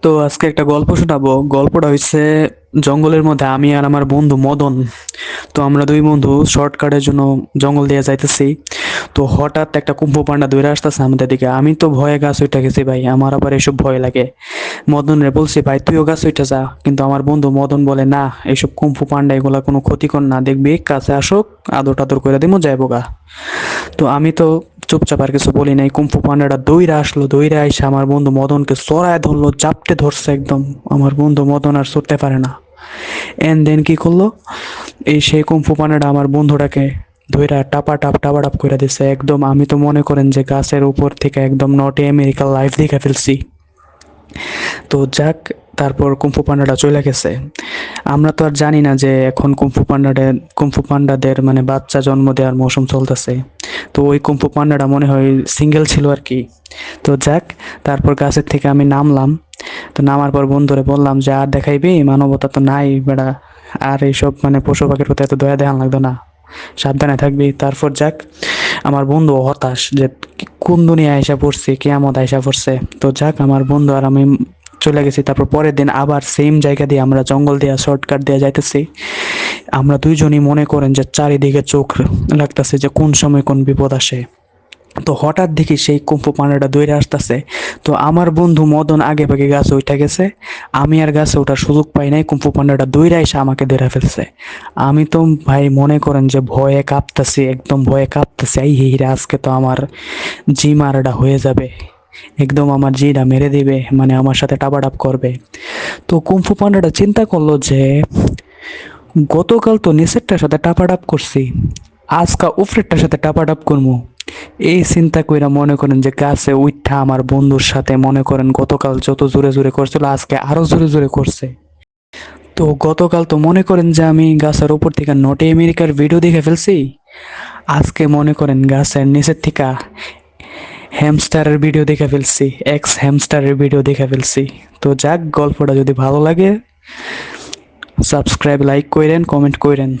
তো আজকে একটা গল্প শোনাবো। গল্পটা হচ্ছে জঙ্গলের মধ্যে আমি আর আমার বন্ধু মদন। তো আমরা দুই বন্ধু শর্টকাটের জন্য জঙ্গল দিয়ে যাইতেছি। তো হঠাৎ একটা কুম্ভু পান্ডা দৌড়ে আসতেছে আমাদের দিকে। আমি তো ভয়ে গাছ উঠে গেছি ভাই, আমার আবার এসব ভয় লাগে। মদন রে বলছি ভাই তুইও গাছ উঠে যা, কিন্তু আমার বন্ধু মদন বলে না, এইসব কুম্ফু পান্ডা এগুলা কোনো ক্ষতিকর না, দেখবি কাছে আসুক আদর টাদর করে দিমু যাইবো গা। তো আমি তো চুপচাপ আর কিছু বলি নাই। কুম্ফু পান্ডাটা দৌড়ে আসলো, দৌড়ে আইসা আমার বন্ধু মদনকে চড়ায় ধরলো, জাপটে ধরছে একদম। আমার বন্ধু মদন আর ছুটতে পারে না। এন্ড দেন কি করলো, এই সেই কুম্ফু পান্ডাটা আমার বন্ধুটাকে ধইরা টাপা টাপ করে দিছে একদম। আমি তো মনে করেন যে গাছের উপর থেকে একদম নটে আমেরিকার লাইভ দেখে ফেলছি। তো যাক, তারপর কুম্ফু পান্ডাটা চলে গেছে। আমরা তো আর জানি না যে এখন কুম্ফু পান্ডাদের মানে বাচ্চা জন্ম দেওয়ার মৌসুম চলতেছে। তো ওই কুম্ফু পান্ডাটা মনে হয় সিঙ্গেল ছিল আর কি। তো যাক, তারপর গাছের থেকে আমি নামলাম। তো নামার পর বন্ধুরে বললাম যে আর দেখাইবি, মানবতা তো নাই বেড়া, আর এইসব মানে পশু পাখির প্রতি এত দয়া দেখান লাগতো না, সাবধানে থাকবি। তারপর যাক, আমার বন্ধু হতাশ যে কোন দুনিয়া আইসা পড়ছি, কিয়ামত আইসা পড়ছে। তো যাক, আমার বন্ধু আর আমি চলে গেছি। তারপর পরের দিন আবার সেম জায়গা দিয়ে আমরা জঙ্গল দিয়ে শর্টকাট দিয়ে যাইতেছি। আমরা দুইজনই মনে করেন যে চারিদিকে চোখ লাগতেছে যে কোন সময় কোন বিপদ আসে। তো হঠাৎ দেখি সেই কুম্ফু পান্ডাটা দৌড়ে আসতেছে। তো আমার বন্ধু মদন আগে ভাগে গাছে উঠে গেছে, আমি আর গাছে ওঠার সুযোগ পাই নাই। কুম্ফু পান্ডাটা দৌড়ে এসে আমাকে ধরে ফেলছে। আমি তো ভাই মনে করেন যে ভয়ে কাঁপতেছি, একদম ভয়ে কাঁপতেছি। এই হিরা আজকে তো আমার জি মারাটা হয়ে যাবে, একদম আমার জিটা মেরে দিবে, মানে আমার সাথে টাপাটাপ করবে। তো কুম্ফু পান্ডাটা চিন্তা করলো যে গতকাল তো নিচেরটার সাথে টাপাটাপ করছি, আজকা উপরেরটার সাথে টাপাটাপ করবো। এই চিন্তা কইরা মনে করেন যে গাছে উঠা আমার বন্ধুর সাথে মনে করেন গতকাল যত জোরে জোরে করছিল আজকে আরো জোরে জোরে করছে। তো গতকাল তো মনে করেন যে আমি গাছের উপর থেকে নটে আমেরিকার ভিডিও দেখে ফেলছি, আজকে মনে করেন গাছের নিচের থেকে হ্যামস্টারের ভিডিও দেখে ফেলছি, এক্স হ্যামস্টারের ভিডিও দেখে ফেলছি। তো যাক, গল্পটা যদি ভালো লাগে সাবস্ক্রাইব লাইক কইরেন, কমেন্ট কইরেন।